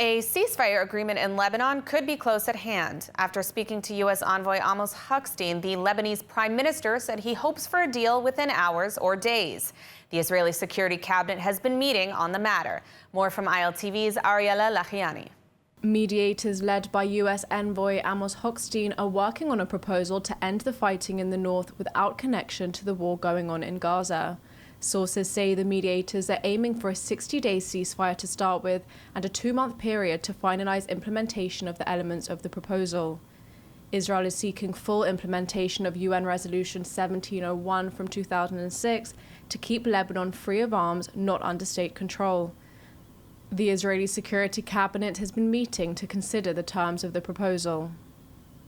A ceasefire agreement in Lebanon could be close at hand. After speaking to U.S. envoy Amos Hochstein, the Lebanese prime minister said he hopes for a deal within hours or days. The Israeli Security Cabinet has been meeting on the matter. More from ILTV's Ariella Lachiani. Mediators led by U.S. envoy Amos Hochstein are working on a proposal to end the fighting in the north without connection to the war going on in Gaza. Sources say the mediators are aiming for a 60-day ceasefire to start with and a 2-month period to finalize implementation of the elements of the proposal. Israel is seeking full implementation of UN Resolution 1701 from 2006 to keep Lebanon free of arms not under state control. The Israeli Security Cabinet has been meeting to consider the terms of the proposal.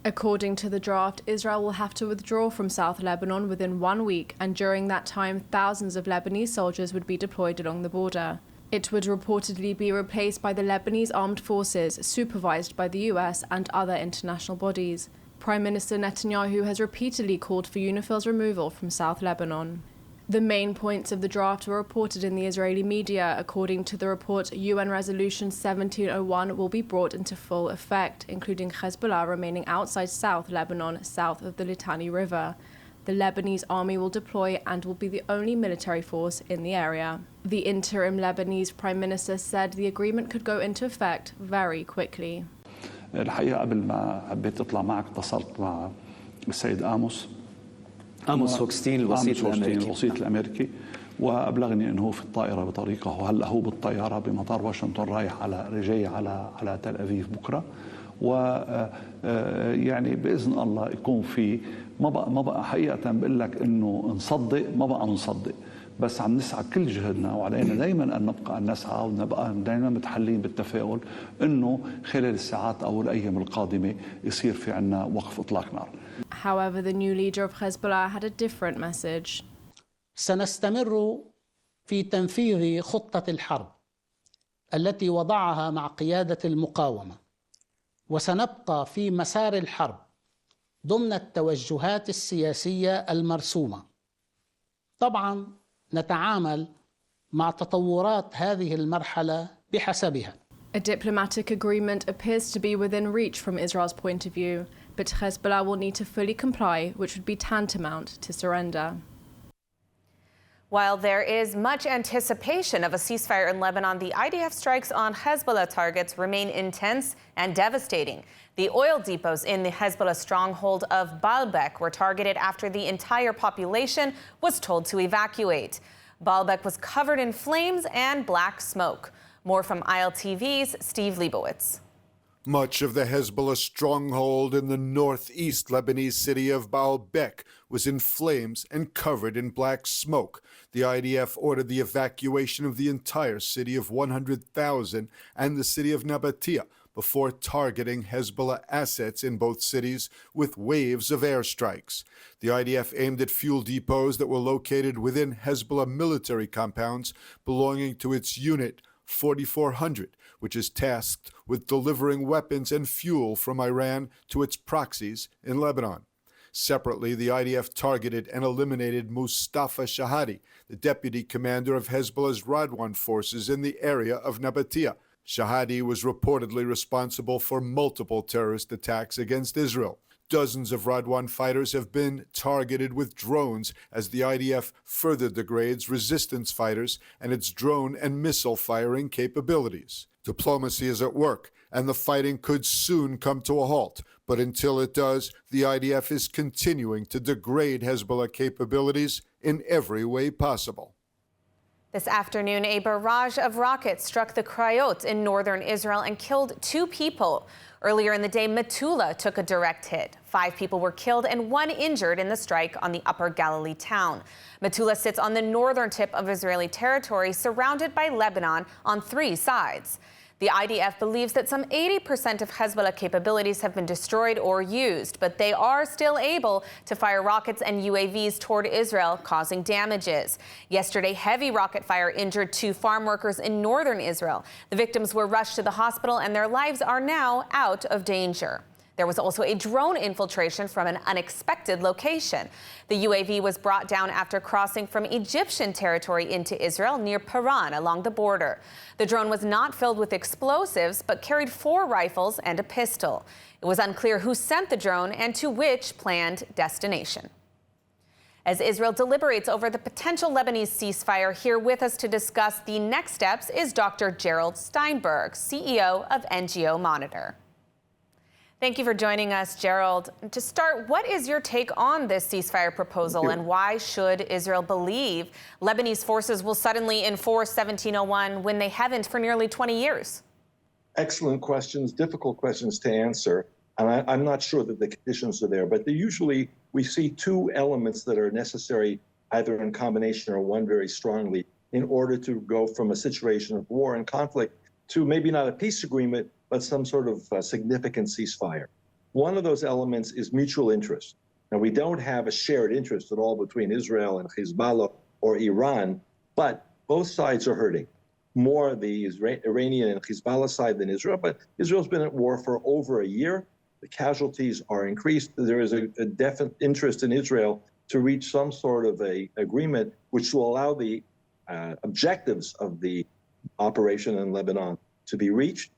According to the draft, Israel will have to withdraw from South Lebanon within 1 week, and during that time, thousands of Lebanese soldiers would be deployed along the border. It would reportedly be replaced by the Lebanese armed forces, supervised by the US and other international bodies. Prime Minister Netanyahu has repeatedly called for UNIFIL's removal from South Lebanon. The main points of the draft were reported in the Israeli media. According to the report, UN Resolution 1701 will be brought into full effect, including Hezbollah remaining outside South Lebanon, south of the Litani River. The Lebanese army will deploy and will be the only military force in the area. The interim Lebanese prime minister said the agreement could go into effect very quickly. الحقيقة قبل ما حبيت أطلع معك اتصلت مع السيد آموس هوكستين الوسيط الأمريكي وأبلغني أنه في الطائرة بطريقه وهلا هو بالطيارة بمطار واشنطن رايح جاي على تل أبيب بكرة ويعني بإذن الله يكون في ما بقى حقيقة بقول لك إنه نصدق ما بقى نصدق بس عم نسعى كل جهدنا وعلينا دائما أن نبقى أن نسعى ونبقى دائما متحلين بالتفاؤل إنه خلال الساعات أو الأيام القادمة يصير في عنا وقف إطلاق نار. However, the new leader of Hezbollah had a different message. سنستمر في تنفيذ خطة الحرب التي وضعها مع قيادة المقاومة وسنبقى في مسار الحرب ضمن التوجهات السياسية المرسومة. طبعا نتعامل مع تطورات هذه المرحلة بحسبها. A diplomatic agreement appears to be within reach from Israel's point of view, but Hezbollah will need to fully comply, which would be tantamount to surrender. While there is much anticipation of a ceasefire in Lebanon, the IDF strikes on Hezbollah targets remain intense and devastating. The oil depots in the Hezbollah stronghold of Baalbek were targeted after the entire population was told to evacuate. Baalbek was covered in flames and black smoke. More from ILTV's Steve Leibowitz. Much of the Hezbollah stronghold in the northeast Lebanese city of Baalbek was in flames and covered in black smoke. The IDF ordered the evacuation of the entire city of 100,000 and the city of Nabatea before targeting Hezbollah assets in both cities with waves of airstrikes. The IDF aimed at fuel depots that were located within Hezbollah military compounds belonging to its unit 4400, which is tasked with delivering weapons and fuel from Iran to its proxies in Lebanon. Separately, the IDF targeted and eliminated Mustafa Shahadi, the deputy commander of Hezbollah's Radwan forces in the area of Nabatea. Shahadi was reportedly responsible for multiple terrorist attacks against Israel. Dozens of Radwan fighters have been targeted with drones as the IDF further degrades resistance fighters and its drone and missile firing capabilities. Diplomacy is at work, and the fighting could soon come to a halt. But until it does, the IDF is continuing to degrade Hezbollah capabilities in every way possible. This afternoon, a barrage of rockets struck the Krayot in northern Israel and killed 2 people. Earlier in the day, Metula took a direct hit. 5 people were killed and 1 injured in the strike on the upper Galilee town. Metula sits on the northern tip of Israeli territory, surrounded by Lebanon on 3 sides. The IDF believes that some 80% of Hezbollah capabilities have been destroyed or used, but they are still able to fire rockets and UAVs toward Israel, causing damages. Yesterday, heavy rocket fire injured 2 farm workers in northern Israel. The victims were rushed to the hospital and their lives are now out of danger. There was also a drone infiltration from an unexpected location. The UAV was brought down after crossing from Egyptian territory into Israel near Paran along the border. The drone was not filled with explosives, but carried 4 rifles and a pistol. It was unclear who sent the drone and to which planned destination. As Israel deliberates over the potential Lebanese ceasefire, here with us to discuss the next steps is Dr. Gerald Steinberg, CEO of NGO Monitor. Thank you for joining us, Gerald. To start, what is your take on this ceasefire proposal, and why should Israel believe Lebanese forces will suddenly enforce 1701 when they haven't for nearly 20 years? Excellent questions, difficult questions to answer. And I'm not sure that the conditions are there, but usually we see 2 elements that are necessary, either in combination or one very strongly, in order to go from a situation of war and conflict to maybe not a peace agreement, but some sort of significant ceasefire. One of those elements is mutual interest. Now, we don't have a shared interest at all between Israel and Hezbollah or Iran, but both sides are hurting. More the Iranian and Hezbollah side than Israel, but Israel's been at war for over a year. The casualties are increased. There is a definite interest in Israel to reach some sort of a agreement which will allow the objectives of the operation in Lebanon to be reached,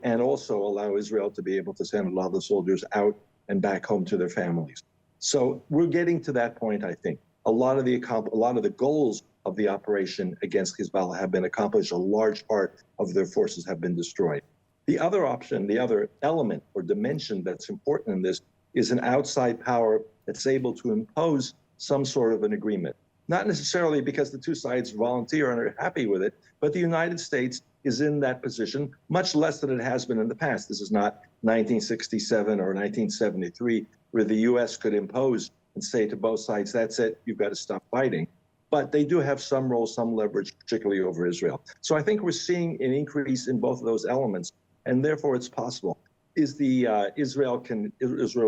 and also allow Israel to be able to send a lot of the soldiers out and back home to their families. So we're getting to that point, I think. A lot of the goals of the operation against Hezbollah have been accomplished. A large part of their forces have been destroyed. The other option, the other element or dimension that's important in this is an outside power that's able to impose some sort of an agreement. Not necessarily because the 2 sides volunteer and are happy with it, but the United States is in that position much less than it has been in the past. This is not 1967 or 1973, where the U.S. could impose and say to both sides, that's it, you've got to stop fighting. But they do have some role, some leverage, particularly over Israel. So I think we're seeing an increase in both of those elements, and therefore it's possible. Israel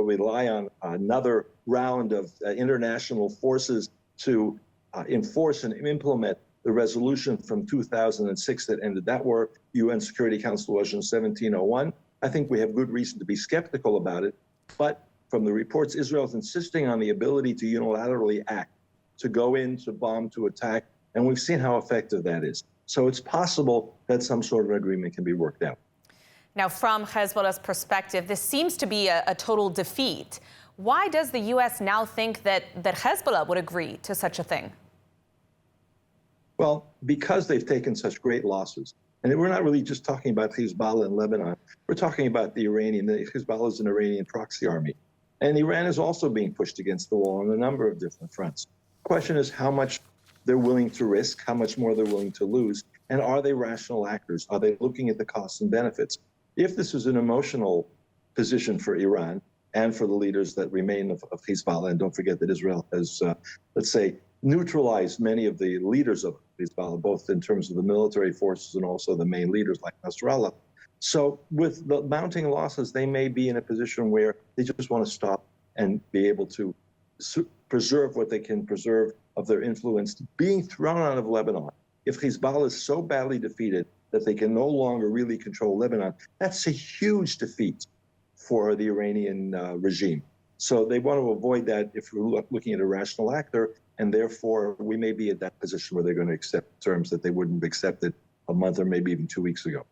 rely on another round of international forces to enforce and implement the resolution from 2006 that ended that war, UN Security Council Resolution 1701. I think we have good reason to be skeptical about it. But from the reports, Israel is insisting on the ability to unilaterally act, to go in, to bomb, to attack. And we've seen how effective that is. So it's possible that some sort of agreement can be worked out. Now, from Hezbollah's perspective, this seems to be a total defeat. Why does the U.S. now think that Hezbollah would agree to such a thing? Well, because they've taken such great losses. And we're not really just talking about Hezbollah in Lebanon. We're talking about the Hezbollah is an Iranian proxy army. And Iran is also being pushed against the wall on a number of different fronts. The question is how much they're willing to risk, how much more they're willing to lose, and are they rational actors? Are they looking at the costs and benefits? If this is an emotional position for Iran and for the leaders that remain of Hezbollah, and don't forget that Israel has, let's say, neutralized many of the leaders of Hezbollah, both in terms of the military forces and also the main leaders like Nasrallah. So with the mounting losses, they may be in a position where they just want to stop and be able to preserve what they can preserve of their influence being thrown out of Lebanon. If Hezbollah is so badly defeated that they can no longer really control Lebanon, that's a huge defeat for the Iranian regime. So they want to avoid that if we're looking at a rational actor, and therefore we may be at that position where they're going to accept terms that they wouldn't have accepted a month or maybe even 2 weeks ago.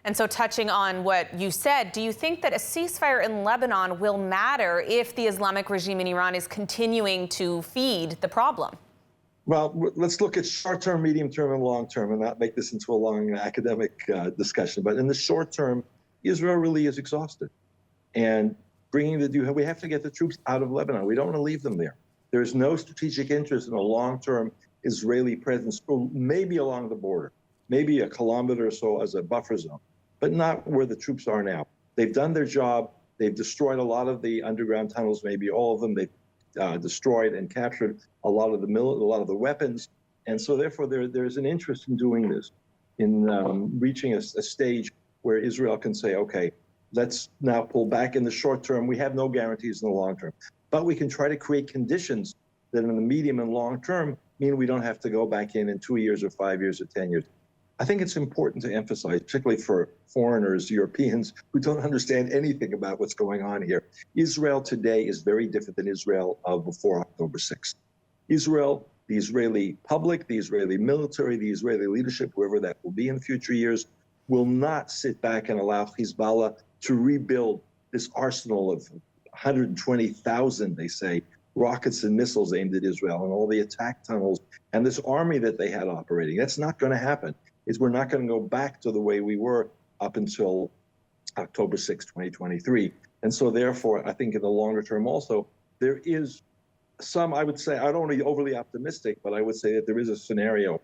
And so touching on what you said, do you think that a ceasefire in Lebanon will matter if the Islamic regime in Iran is continuing to feed the problem? Well, let's look at short-term, medium-term, and long-term and not make this into a long academic discussion. But in the short term, Israel really is exhausted. And we have to get the troops out of Lebanon. We don't want to leave them there. There's no strategic interest in a long-term Israeli presence, maybe along the border, maybe a kilometer or so as a buffer zone, but not where the troops are now. They've done their job. They've destroyed a lot of the underground tunnels, maybe all of them. They've destroyed and captured a lot of the weapons. And so therefore there's an interest in doing this, in reaching a stage where Israel can say, okay, let's now pull back in the short term. We have no guarantees in the long term, but we can try to create conditions that in the medium and long term mean we don't have to go back in 2 years or 5 years or 10 years. I think it's important to emphasize, particularly for foreigners, Europeans, who don't understand anything about what's going on here. Israel today is very different than Israel of before October 6th. Israel, the Israeli public, the Israeli military, the Israeli leadership, whoever that will be in future years, will not sit back and allow Hezbollah to rebuild this arsenal of 120,000, they say, rockets and missiles aimed at Israel and all the attack tunnels and this army that they had operating. That's not going to happen. We're not going to go back to the way we were up until October 6, 2023. And so therefore, I think in the longer term also, there is some, I would say, I don't want to be overly optimistic, but I would say that there is a scenario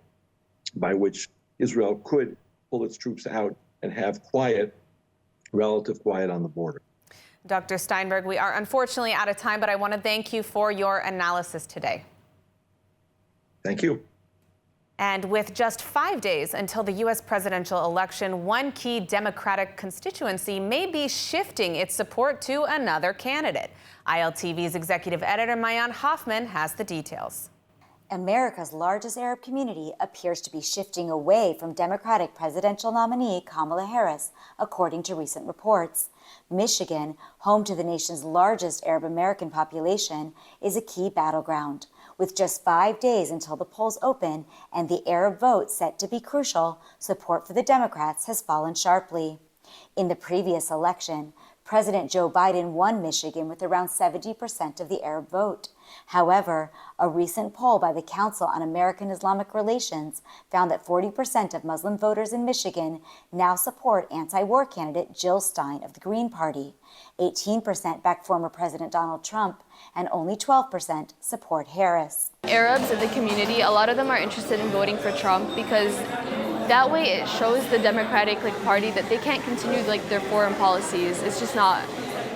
by which Israel could pull its troops out and have quiet, relative quiet on the border. Dr. Steinberg, we are unfortunately out of time, but I want to thank you for your analysis today. Thank you. And with just 5 days until the U.S. presidential election, one key Democratic constituency may be shifting its support to another candidate. ILTV's executive editor, Mayan Hoffman, has the details. America's largest Arab community appears to be shifting away from Democratic presidential nominee Kamala Harris, according to recent reports. Michigan, home to the nation's largest Arab American population, is a key battleground. With just 5 days until the polls open and the Arab vote set to be crucial, support for the Democrats has fallen sharply. In the previous election, President Joe Biden won Michigan with around 70% of the Arab vote. However, a recent poll by the Council on American-Islamic Relations found that 40% of Muslim voters in Michigan now support anti-war candidate Jill Stein of the Green Party. 18% back former President Donald Trump, and only 12% support Harris. Arabs in the community, a lot of them are interested in voting for Trump because that way it shows the Democratic Party that they can't continue their foreign policies. It's just not,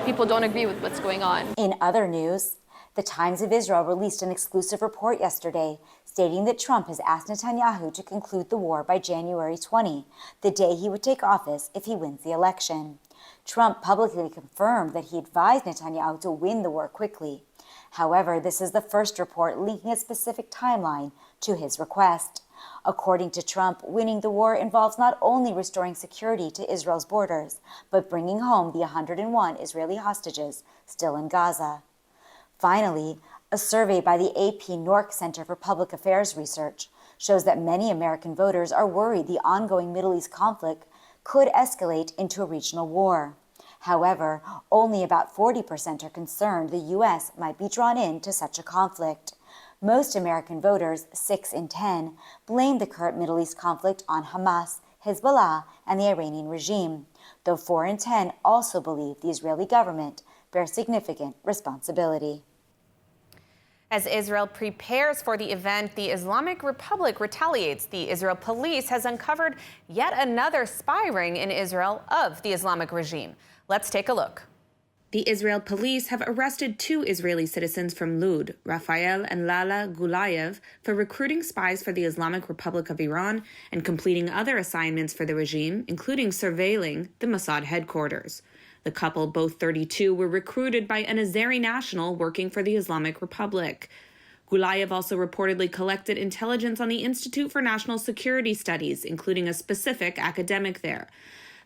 people don't agree with what's going on. In other news, the Times of Israel released an exclusive report yesterday stating that Trump has asked Netanyahu to conclude the war by January 20, the day he would take office if he wins the election. Trump publicly confirmed that he advised Netanyahu to win the war quickly. However, this is the first report linking a specific timeline to his request. According to Trump, winning the war involves not only restoring security to Israel's borders, but bringing home the 101 Israeli hostages still in Gaza. Finally, a survey by the AP Newark Center for Public Affairs Research shows that many American voters are worried the ongoing Middle East conflict could escalate into a regional war. However, only about 40% are concerned the U.S. might be drawn into such a conflict. Most American voters, 6 in 10, blame the current Middle East conflict on Hamas, Hezbollah, and the Iranian regime, though 4 in 10 also believe the Israeli government bears significant responsibility. As Israel prepares for the event, the Islamic Republic retaliates. The Israel police has uncovered yet another spy ring in Israel of the Islamic regime. Let's take a look. The Israel police have arrested 2 Israeli citizens from Lud, Rafael and Lala Gulayev, for recruiting spies for the Islamic Republic of Iran and completing other assignments for the regime, including surveilling the Mossad headquarters. The couple, both 32, were recruited by an Azeri national working for the Islamic Republic. Gulayev also reportedly collected intelligence on the Institute for National Security Studies, including a specific academic there.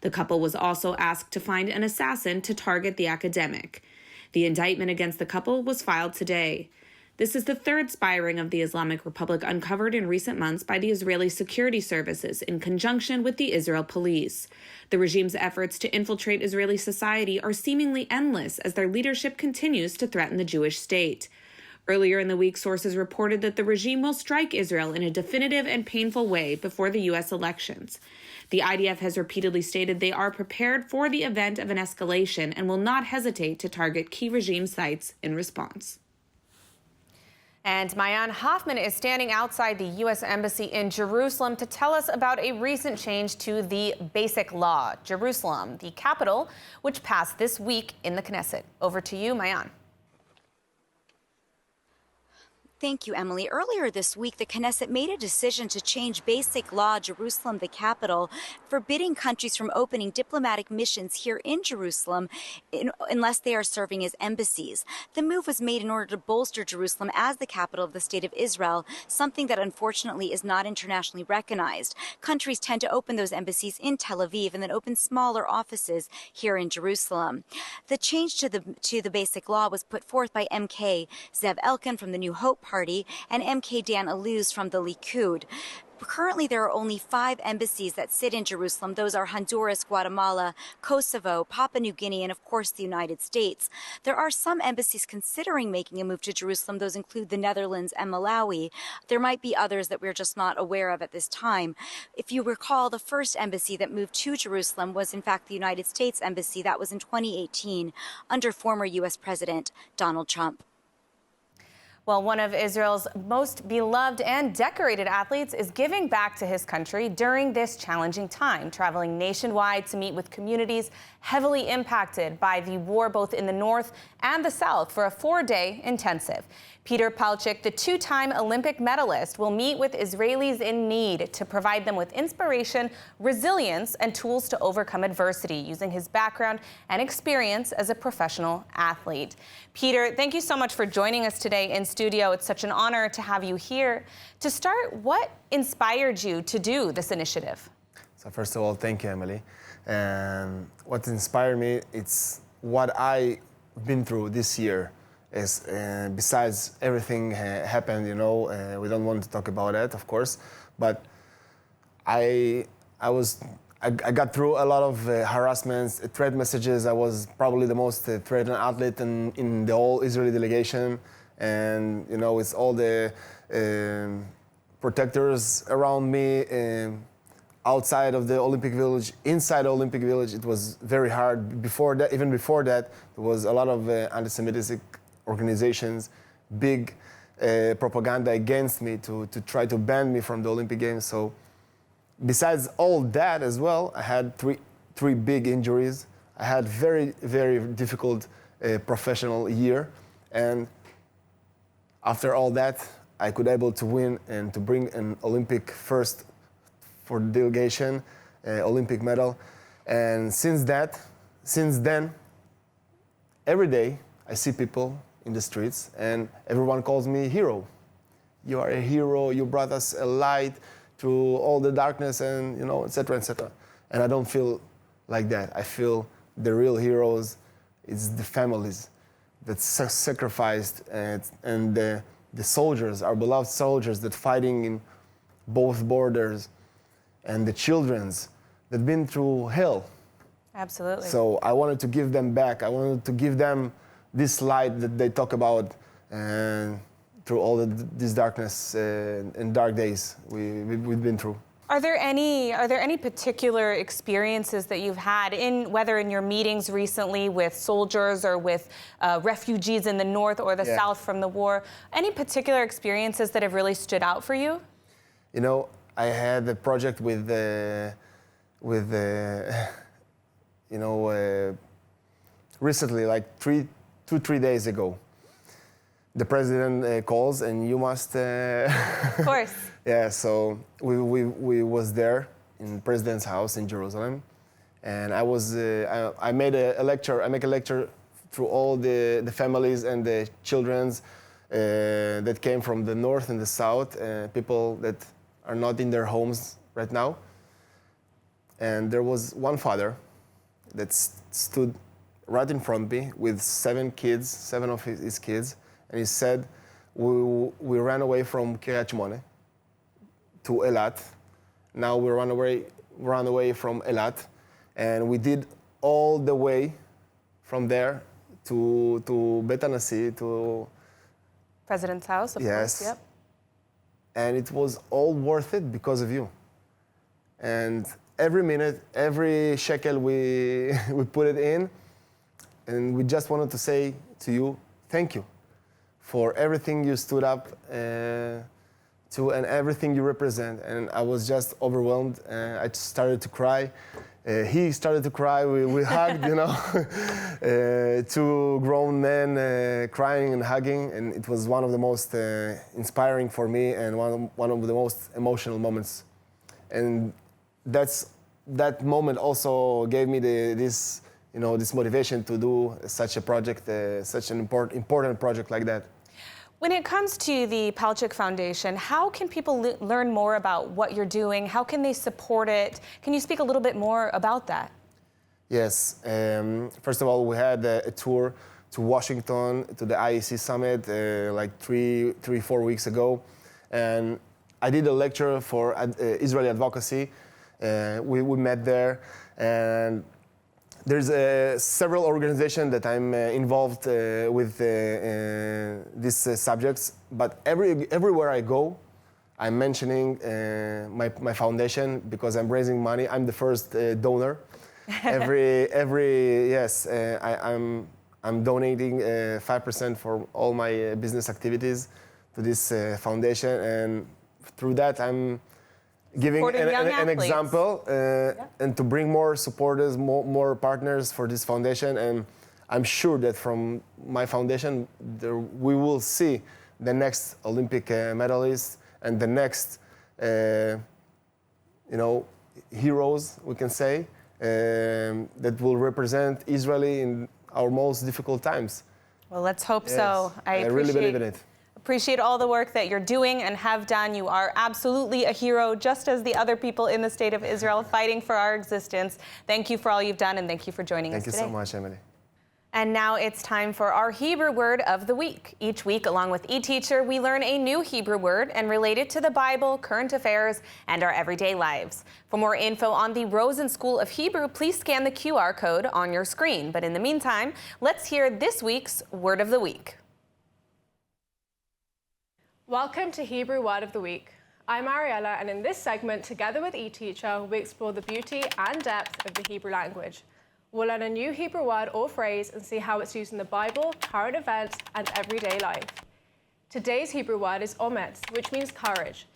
The couple was also asked to find an assassin to target the academic. The indictment against the couple was filed today. This is the 3rd spy ring of the Islamic Republic uncovered in recent months by the Israeli security services in conjunction with the Israel police. The regime's efforts to infiltrate Israeli society are seemingly endless as their leadership continues to threaten the Jewish state. Earlier in the week, sources reported that the regime will strike Israel in a definitive and painful way before the U.S. elections. The IDF has repeatedly stated they are prepared for the event of an escalation and will not hesitate to target key regime sites in response. And Mayan Hoffman is standing outside the U.S. Embassy in Jerusalem to tell us about a recent change to the Basic Law. Jerusalem, the capital, which passed this week in the Knesset. Over to you, Mayan. Thank you, Emily. Earlier this week, the Knesset made a decision to change basic law, Jerusalem, the capital, forbidding countries from opening diplomatic missions here in Jerusalem unless they are serving as embassies. The move was made in order to bolster Jerusalem as the capital of the State of Israel, something that unfortunately is not internationally recognized. Countries tend to open those embassies in Tel Aviv and then open smaller offices here in Jerusalem. The change to the basic law was put forth by MK Zev Elkin from the New Hope Party and MK Dan Aluz from the Likud. Currently, there are only 5 embassies that sit in Jerusalem. Those are Honduras, Guatemala, Kosovo, Papua New Guinea, and of course the United States. There are some embassies considering making a move to Jerusalem. Those include the Netherlands and Malawi. There might be others that we're just not aware of at this time. If you recall, the first embassy that moved to Jerusalem was in fact the United States Embassy. That was in 2018 under former U.S. President Donald Trump. Well, one of Israel's most beloved and decorated athletes is giving back to his country during this challenging time, traveling nationwide to meet with communities heavily impacted by the war both in the north and the south for a 4-day intensive. Peter Palchik, the 2-time Olympic medalist, will meet with Israelis in need to provide them with inspiration, resilience, and tools to overcome adversity using his background and experience as a professional athlete. Peter, thank you so much for joining us today in studio. It's such an honor to have you here. To start, what inspired you to do this initiative? So first of all, thank you, Emily. And what inspired me, it's what I've been through this year. Is, besides everything happened, you know, we don't want to talk about that, of course, but I got through a lot of harassments, threat messages. I was probably the most threatened athlete in the whole Israeli delegation, and you know, it's all the protectors around me. Outside of the Olympic Village, inside the Olympic Village, it was very hard. Before that, even before that, there was a lot of anti-Semitic organizations, big propaganda against me to try to ban me from the Olympic Games. So besides all that as well, I had three big injuries. I had very, very difficult professional year. And after all that, I could able to win and to bring an Olympic first for the delegation, Olympic medal. And since then, every day I see people in the streets and everyone calls me hero. You are a hero, you brought us a light through all the darkness and, you know, et cetera, et cetera. And I don't feel like that. I feel the real heroes is the families that sacrificed and the soldiers, our beloved soldiers that fighting in both borders, and the children's that been through hell. Absolutely. So I wanted to give them back. I wanted to give them this light that they talk about through all this darkness and dark days we've been through. Are there any particular experiences that you've had whether in your meetings recently with soldiers or with refugees in the north or the south from the war? Any particular experiences that have really stood out for you? You know, I had a project with recently, like 3 days ago. The president calls and you must. Of course. Yeah, so we was there in president's house in Jerusalem, and I made a lecture. I make a lecture through all the families and the childrens that came from the north and the south, people that are not in their homes right now. And there was one father that stood right in front of me with 7 of his kids, and he said, we ran away from Kiryat Shmone to Eilat. Now we run away from Eilat, and we did all the way from there to Bet Anasi, to President's house, of course, yep. And it was all worth it because of you. And every minute, every shekel we put it in, and we just wanted to say to you, thank you for everything you stood up to and everything you represent. And I was just overwhelmed. I started to cry. He started to cry. We hugged, you know, two grown men crying and hugging, and it was one of the most inspiring for me and one of the most emotional moments. And that moment also gave me this motivation to do such a project, such an important project like that. When it comes to the Palchik Foundation, how can people learn more about what you're doing? How can they support it? Can you speak a little bit more about that? Yes. First of all, we had a tour to Washington, to the IEC summit, like 4 weeks ago. And I did a lecture for Israeli advocacy. We met there. And there's several organizations that I'm involved with these subjects, but everywhere I go, I'm mentioning my foundation because I'm raising money. I'm the first donor. I'm donating 5% for all my business activities to this foundation, and through that I'm giving an example and to bring more supporters, more partners for this foundation. And I'm sure that from my foundation, we will see the next Olympic medalists and the next, heroes, we can say, that will represent Israeli in our most difficult times. Well, let's hope so. I really believe in it. Appreciate all the work that you're doing and have done. You are absolutely a hero, just as the other people in the state of Israel fighting for our existence. Thank you for all you've done, and thank you for joining us today. Thank you so much, Emily. And now it's time for our Hebrew word of the week. Each week, along with eTeacher, we learn a new Hebrew word and relate it to the Bible, current affairs, and our everyday lives. For more info on the Rosen School of Hebrew, please scan the QR code on your screen. But in the meantime, let's hear this week's word of the week. Welcome to Hebrew Word of the Week. I'm Ariella, and in this segment, together with eTeacher, we explore the beauty and depth of the Hebrew language. We'll learn a new Hebrew word or phrase and see how it's used in the Bible, current events, and everyday life. Today's Hebrew word is ometz, which means courage.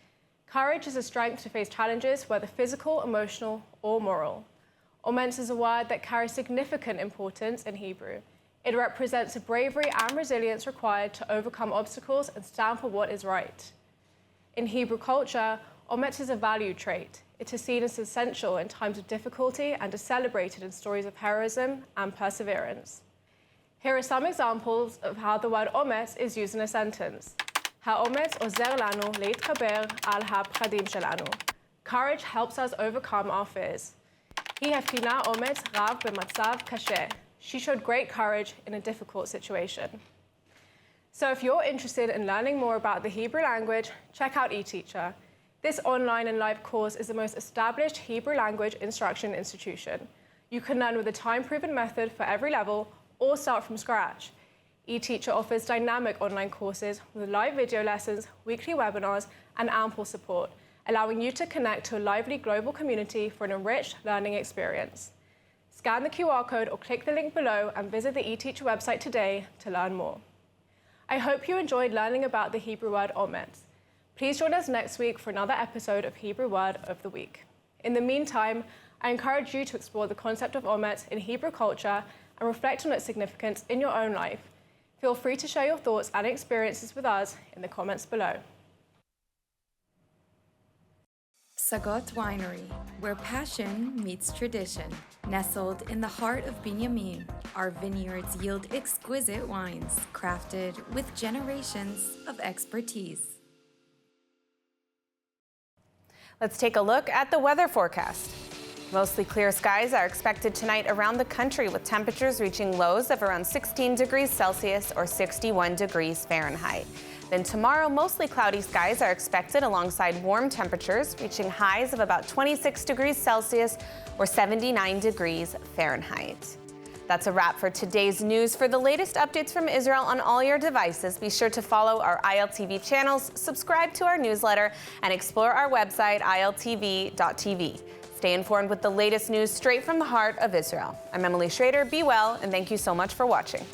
Courage is a strength to face challenges, whether physical, emotional, or moral. Ometz is a word that carries significant importance in Hebrew. It represents the bravery and resilience required to overcome obstacles and stand for what is right. In Hebrew culture, ometz is a value trait. It is seen as essential in times of difficulty and is celebrated in stories of heroism and perseverance. Here are some examples of how the word ometz is used in a sentence. האומץ עוזר לנו להתגבר על הפחדים שלנו. Courage helps us overcome our fears. היא הפגינה אומץ רב במצב קשה. She showed great courage in a difficult situation. So if you're interested in learning more about the Hebrew language, check out eTeacher. This online and live course is the most established Hebrew language instruction institution. You can learn with a time-proven method for every level or start from scratch. eTeacher offers dynamic online courses with live video lessons, weekly webinars, and ample support, allowing you to connect to a lively global community for an enriched learning experience. Scan the QR code or click the link below and visit the eTeacher website today to learn more. I hope you enjoyed learning about the Hebrew word ometz. Please join us next week for another episode of Hebrew Word of the Week. In the meantime, I encourage you to explore the concept of ometz in Hebrew culture and reflect on its significance in your own life. Feel free to share your thoughts and experiences with us in the comments below. Sagot Winery, where passion meets tradition. Nestled in the heart of Binyamin, our vineyards yield exquisite wines crafted with generations of expertise. Let's take a look at the weather forecast. Mostly clear skies are expected tonight around the country, with temperatures reaching lows of around 16 degrees Celsius or 61 degrees Fahrenheit. Then tomorrow, mostly cloudy skies are expected alongside warm temperatures, reaching highs of about 26 degrees Celsius or 79 degrees Fahrenheit. That's a wrap for today's news. For the latest updates from Israel on all your devices, be sure to follow our ILTV channels, subscribe to our newsletter, and explore our website, ILTV.tv. Stay informed with the latest news straight from the heart of Israel. I'm Emily Schrader. Be well, and thank you so much for watching.